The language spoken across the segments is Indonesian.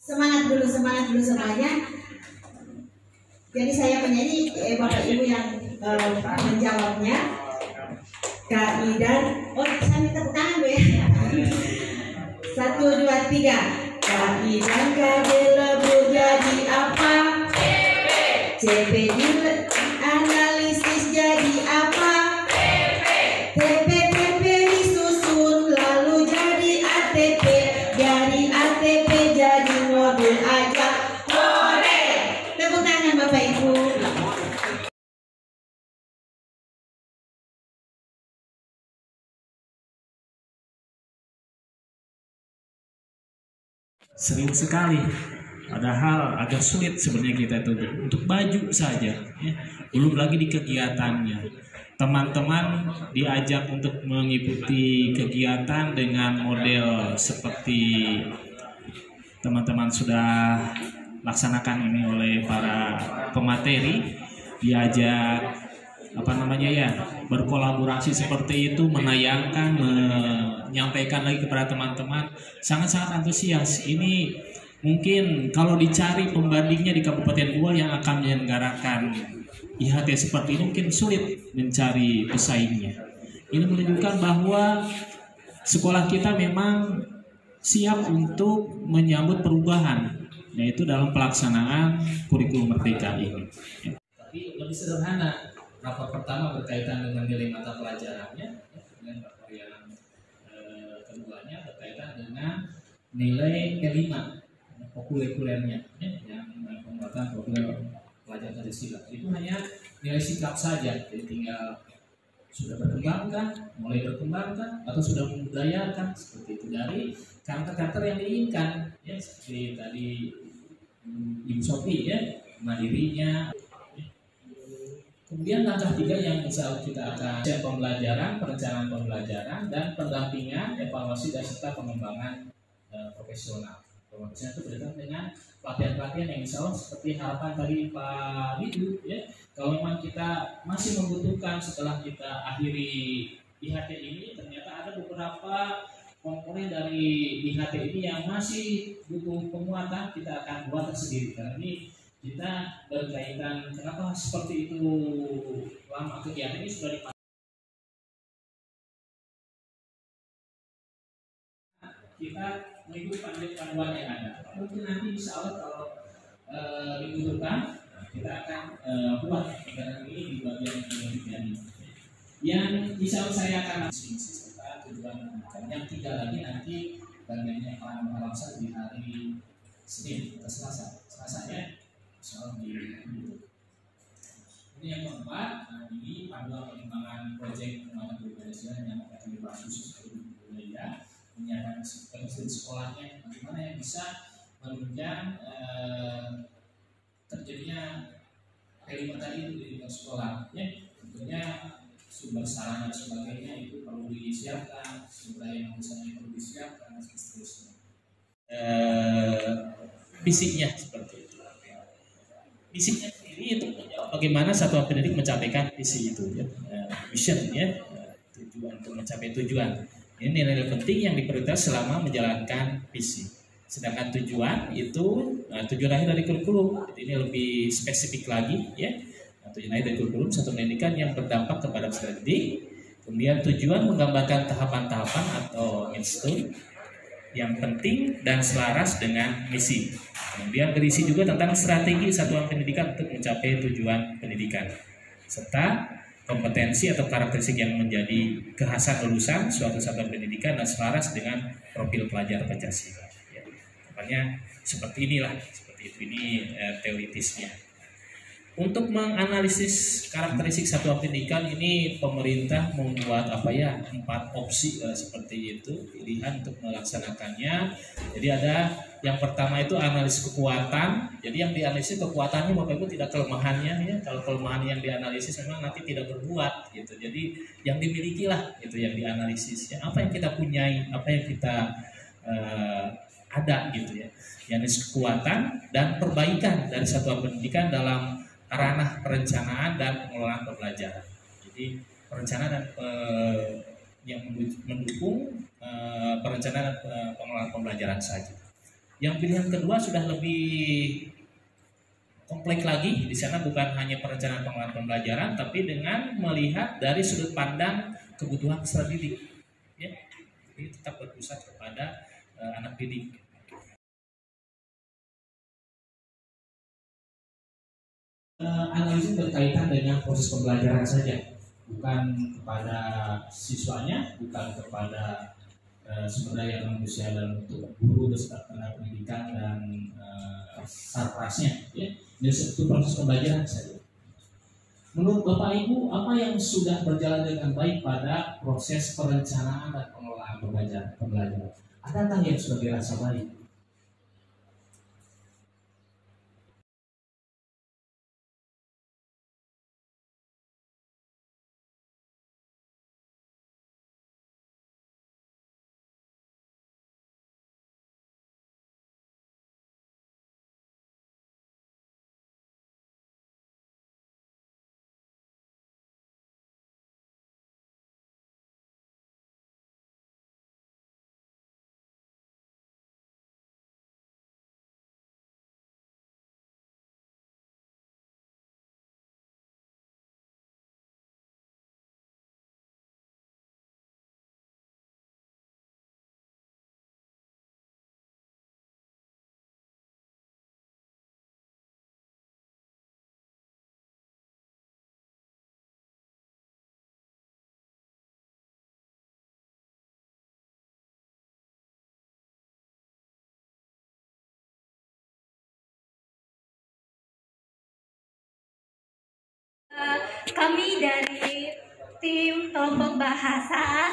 Semangat dulu semuanya. Jadi saya penyanyi, Bapak Ibu yang menjawabnya. Kak Idan, saya minta tepuk tangan Bu ya. 1, 2, 3. Kak Idan Kadelebu jadi apa? CP analisis jadi apa? TP disusun lalu jadi ATP. Dari ATP jadi modul aja. Tepuk tangan Bapak Ibu. Sering sekali, padahal agak sulit sebenarnya kita itu untuk baju saja ya. Belum lagi di kegiatannya, teman-teman diajak untuk mengikuti kegiatan dengan model seperti teman-teman sudah laksanakan ini oleh para pemateri, diajak berkolaborasi seperti itu, menayangkan, menyampaikan lagi kepada teman-teman, sangat-sangat antusias. Ini mungkin kalau dicari pembandingnya di Kabupaten Goa yang akan menyelenggarakan IHT seperti ini mungkin sulit mencari pesaingnya. Ini menunjukkan bahwa sekolah kita memang siap untuk menyambut perubahan, yaitu dalam pelaksanaan kurikulum merdeka ini. Tapi lebih sederhana. Rapor pertama berkaitan dengan nilai mata pelajarannya, kemudian rapor yang keduanya berkaitan dengan nilai P5 kurikulernya, yang penguatan program pelajaran Pancasila. Itu hanya nilai sikap saja, jadi tinggal sudah berkembangkan, mulai berkembangkan, atau sudah membudayakan seperti itu dari karakter-karakter yang diinginkan, ya seperti tadi Ibu Sophie ya, mandirinya. Kemudian langkah 3 yang insya Allah kita akan pembelajaran, perencanaan pembelajaran, dan pendampingan, evaluasi, dan serta pengembangan profesional. Profesional itu berkaitan dengan pelatihan-pelatihan yang insya Allah seperti harapan tadi Pak Didu ya. Kalau memang kita masih membutuhkan setelah kita akhiri IHT ini, ternyata ada beberapa komponen dari IHT ini yang masih butuh penguatan, kita akan buat tersendiri. Karena ini kita berkaitan kenapa seperti itu, lama kegiatan ini sudah dipakai. Kita mengikuti panduan yang ada. Mungkin nanti insya Allah kalau dibutuhkan kita akan buat karena ini di bagian penelitian ini. Yang insya Allah saya akan serta tujuan yang 3 lagi nanti bagiannya akan melaksanakan di hari Senin atau Selasa ya. Soal di ini yang keempat, ini panduan pengembangan proyek pengembangan budaya yang akan dibahas khusus untuk budaya, menyiapkan kemistri sekolahnya, bagaimana yang bisa menunjang terjadinya elemen tadi itu di lingkungan sekolah. Ya, tentunya sumber sarana dan sebagainya itu perlu disiapkan, sumber yang misalnya perlu disiapkan dan seterusnya. Fisiknya seperti itu. Visinya sendiri itu bagaimana satuan pendidik mencapaikan visi itu ya, mission ya, tujuan untuk mencapai tujuan. Ini nilai penting yang diprioritas selama menjalankan visi. Sedangkan tujuan itu tujuan akhir dari kurikulum. Jadi ini lebih spesifik lagi ya. Tujuan akhir dari kurikulum satu pendidikan yang berdampak kepada peserta didik. Kemudian tujuan menggambarkan tahapan-tahapan atau milestone yang penting dan selaras dengan misi. Kemudian berisi juga tentang strategi satuan pendidikan untuk mencapai tujuan pendidikan, serta kompetensi atau karakteristik yang menjadi kekhasan lulusan suatu satuan pendidikan dan selaras dengan profil pelajar Pancasila. Ya, makanya seperti inilah, seperti itu ini teoritisnya. Untuk menganalisis karakteristik satuan pendidikan ini pemerintah membuat 4 opsi seperti itu pilihan untuk melaksanakannya. Jadi ada yang pertama itu analisis kekuatan. Jadi yang dianalisis kekuatannya Bapak Ibu tidak kelemahannya ya. Kalau kelemahan yang dianalisis memang nanti tidak berbuat gitu. Jadi yang dimiliki lah itu yang dianalisis ya. Apa yang kita punyai, apa yang kita ada gitu ya. Yang kekuatan dan perbaikan dari satuan pendidikan dalam ranah perencanaan dan pengelolaan pembelajaran. Jadi perencanaan dan yang mendukung perencanaan dan pengelolaan pembelajaran saja. Yang pilihan kedua sudah lebih kompleks lagi. Di sana bukan hanya perencanaan pengelolaan pembelajaran, tapi dengan melihat dari sudut pandang kebutuhan peserta didik. Ya, jadi tetap berpusat kepada anak didik. Analisis berkaitan dengan proses pembelajaran saja, bukan kepada siswanya, bukan kepada sumber daya manusia dan untuk guru beserta tenaga pendidikan dan sarprasnya, ya. Jadi itu proses pembelajaran saja. Menurut Bapak Ibu, apa yang sudah berjalan dengan baik pada proses perencanaan dan pengelolaan pembelajaran? Adakah yang sudah dirasa baik? Kami dari tim kelompok bahasa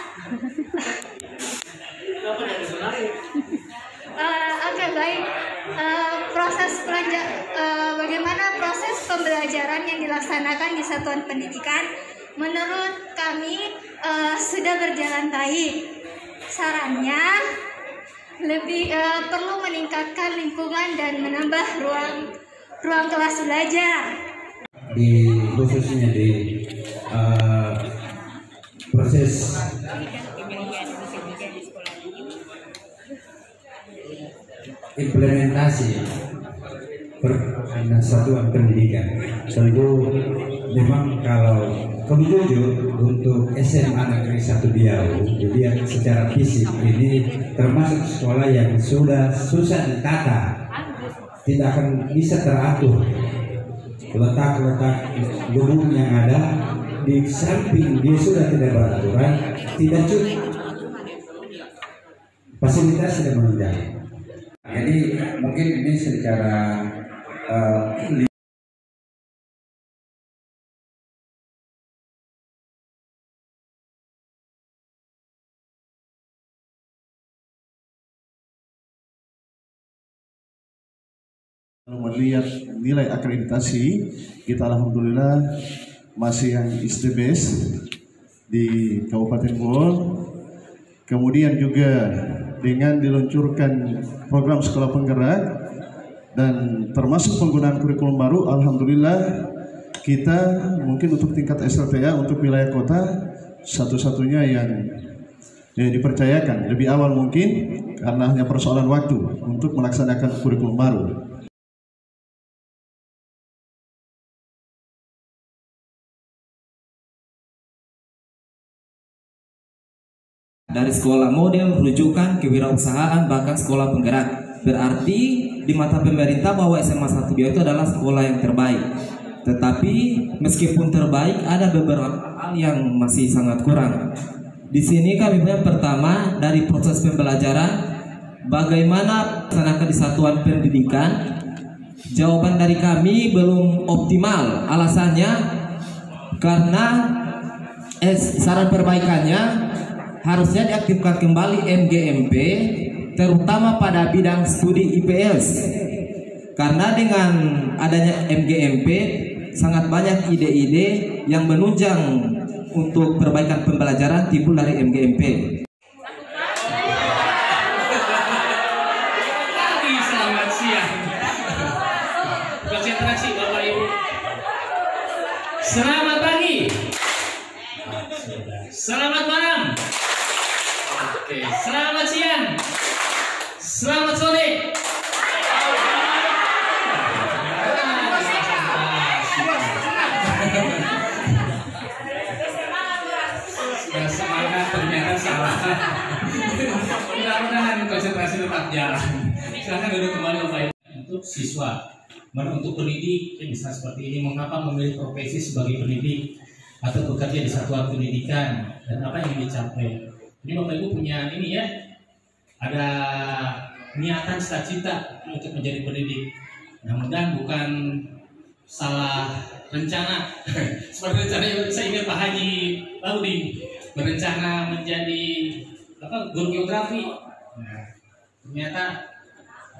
oke, baik. Bagaimana proses pembelajaran yang dilaksanakan di satuan pendidikan? Menurut kami sudah berjalan baik. Sarannya lebih perlu meningkatkan lingkungan dan menambah ruang kelas belajar. Khususnya di proses implementasi satuan pendidikan. Tentu memang kalau kemudian untuk SMA Negeri 1 Biau, dia secara fisik ini termasuk sekolah yang sudah susah ditata, tidak akan bisa teratur. Letak-letak gedung yang ada di samping dia sudah tidak beraturan, tidak cukup, fasilitas tidak menunjang. Jadi mungkin ini secara melihat nilai akreditasi, kita alhamdulillah masih yang is the best di Kabupaten Bogor. Kemudian juga dengan diluncurkan program sekolah penggerak dan termasuk penggunaan kurikulum baru, alhamdulillah kita mungkin untuk tingkat SLTA untuk wilayah kota satu-satunya yang dipercayakan lebih awal mungkin karena hanya persoalan waktu untuk melaksanakan kurikulum baru. Dari sekolah model, rujukan, kewirausahaan, bahkan sekolah penggerak. Berarti di mata pemerintah bahwa SMA 1 Biau itu adalah sekolah yang terbaik. Tetapi meskipun terbaik, ada beberapa hal yang masih sangat kurang. Di sini kami yang pertama dari proses pembelajaran, bagaimana melaksanakan di satuan pendidikan. Jawaban dari kami belum optimal. Alasannya karena saran perbaikannya harusnya diaktifkan kembali MGMP, terutama pada bidang studi IPS. Karena dengan adanya MGMP, sangat banyak ide-ide yang menunjang untuk perbaikan pembelajaran timbul dari MGMP. Selamat siang. Konsentrasi Bapak Ibu. Selamat pagi. Selamat malam. Oke, selamat siang. Selamat sore. Mudah-mudahan konsentrasi tetap jalan. Silakan duduk kembali Bapak Ibu. Untuk siswa, untuk pendidik, misalnya seperti ini, mengapa memilih profesi sebagai pendidik atau bekerja di satuan pendidikan dan apa yang dicapai? Ini Bapak Ibu punya ini ya, ada niatan cita-cita untuk menjadi pendidik. Mudah-mudahan bukan salah rencana. Seperti rencana yang saya ingat Pak Haji Laudi berencana menjadi guru geografi. Ternyata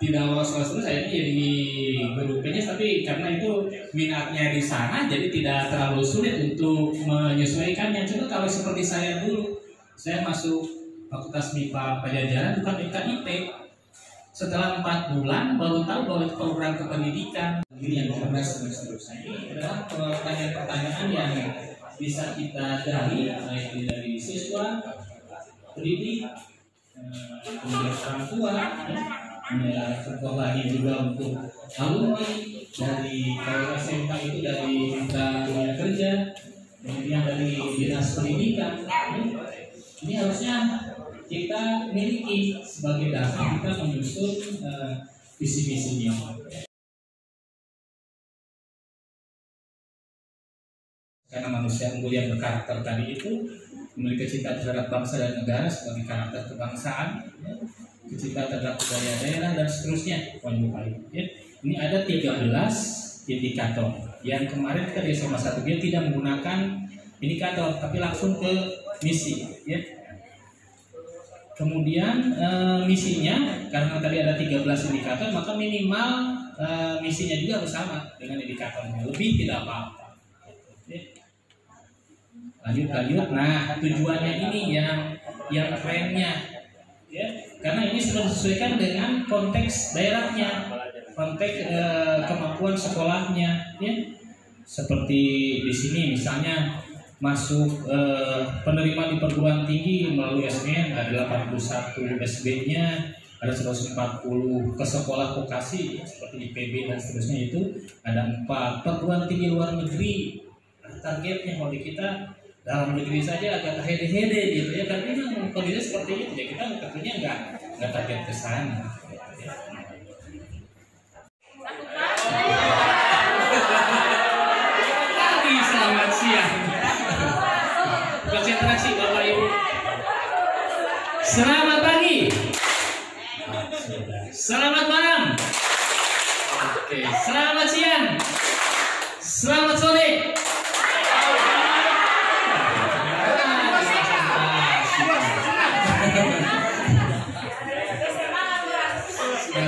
tidak lolos saya jadi guru PNS, tapi karena itu minatnya di sana, jadi tidak terlalu sulit untuk menyesuaikannya. Cuma kalau seperti saya dulu, saya masuk Fakultas MIPA Pajajaran bukan FKIP. Setelah 4 bulan baru tahu bahwa program kependidikan ini yang cerdas dan seterusnya. Ini adalah pertanyaan-pertanyaan yang bisa kita gali baik dari siswa, pendidik, kemudian orang tua, contoh lagi juga untuk alumni dari kalau SMK itu dari dunia kerja, kemudian dari dinas pendidikan. Ini harusnya kita miliki sebagai dasar kita menyusun visi-visinya. Karena manusia unggul yang berkarakter tadi itu memiliki cita terhadap bangsa dan negara sebagai karakter kebangsaan, cita terhadap budaya daerah dan seterusnya. Ini ada 13 indikator. Yang kemarin kita di SMA 1 dia tidak menggunakan indikator, tapi langsung ke misi. Ya. Kemudian misinya, karena tadi ada 13 indikator, maka minimal misinya juga harus sama dengan indikatornya. Lebih tidak apa-apa. Lanjut. Nah, tujuannya ini yang kerennya, ya, karena ini sudah disesuaikan dengan konteks daerahnya, konteks kemampuan sekolahnya, ya. Seperti di sini misalnya masuk penerimaan di perguruan tinggi melalui SBM ada 81 SB-nya, ada 140 ke sekolah vokasi seperti IPB dan seterusnya itu ada 4 perguruan tinggi luar negeri. Targetnya kalau di kita dalam negeri saja agak hede-hede gitu ya, tapi memang kondisi seperti itu ya, kita tentunya nggak target ke sana. Selamat siang. Konsentrasi Bapak Ibu. Selamat pagi. Selamat malam. Oke, selamat siang. Selamat sore.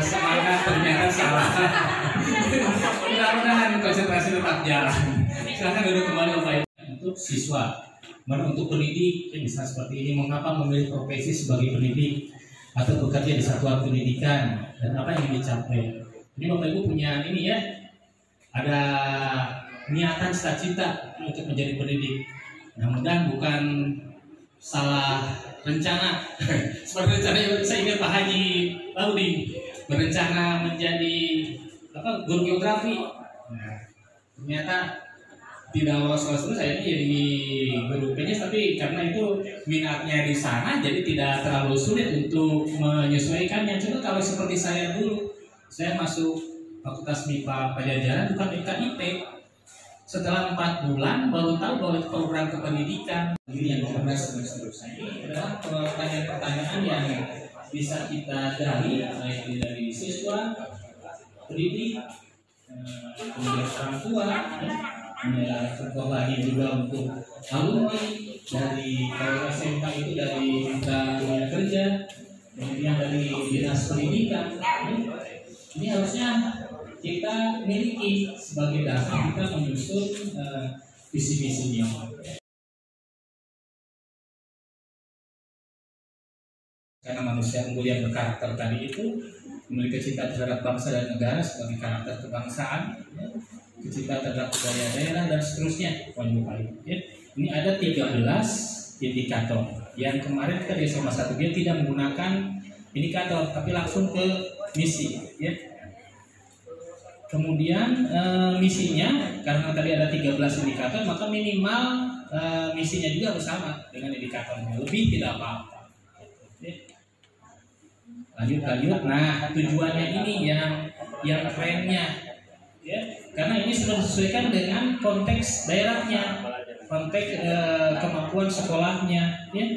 Semangat ternyata salah. Mudah-mudahan konsentrasi tetap jalan. Silakan duduk kembali Bapak Ibu. Untuk siswa, untuk pendidik, misalnya seperti ini, mengapa memilih profesi sebagai pendidik atau bekerja di satuan pendidikan dan apa yang dicapai? Ini Bapak Ibu punya ini ya, ada niatan cita-cita untuk menjadi pendidik. Mudah-mudahan bukan salah rencana. Seperti rencana yang saya ingat Pak Haji Laudi berencana menjadi guru geografi. Ternyata tidak lolos saya jadi guru PNS, tapi karena itu minatnya di sana, jadi tidak terlalu sulit untuk menyesuaikannya. Cuma kalau seperti saya dulu, saya masuk Fakultas MIPA Pajajaran bukan FKIP. Setelah 4 bulan baru tahu bahwa program kependidikan ini yang cerdas dan seterusnya. Ini adalah pertanyaan-pertanyaan yang bisa kita gali baik dari siswa, pendidik, kemudian orang tua, contoh lagi juga untuk alumni dari kalau SMK itu dari dunia kerja, kemudian dari dinas pendidikan. Ini harusnya kita miliki sebagai dasar kita menyusun visi-visinya. Karena manusia unggul yang berkarakter tadi itu memiliki cita terhadap bangsa dan negara sebagai karakter kebangsaan, cita terhadap budaya daerah dan seterusnya. Ini ada 13 indikator. Yang kemarin kita di SMA 1 dia tidak menggunakan indikator, tapi langsung ke misi. Ya. Kemudian misinya, karena tadi ada 13 indikator, maka minimal misinya juga harus sama dengan indikatornya. Lebih tidak apa-apa. lanjut. Nah, tujuannya ini yang trennya, ya, karena ini sudah disesuaikan dengan konteks daerahnya, konteks kemampuan sekolahnya, ya.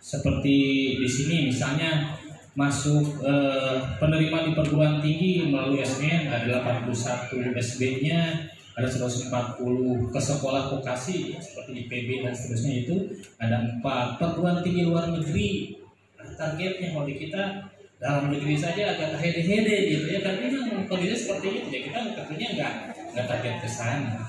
Seperti di sini misalnya masuk penerimaan di perguruan tinggi melalui SNM ada 81, SB-nya ada 140, ke sekolah vokasi seperti IPB dan seterusnya itu ada 4, perguruan tinggi luar negeri. Nah, targetnya kalau di kita dalam negeri saja agak hede-hede gitu ya, kan memang kondisi seperti itu ya, kita tentunya nggak target ke sana.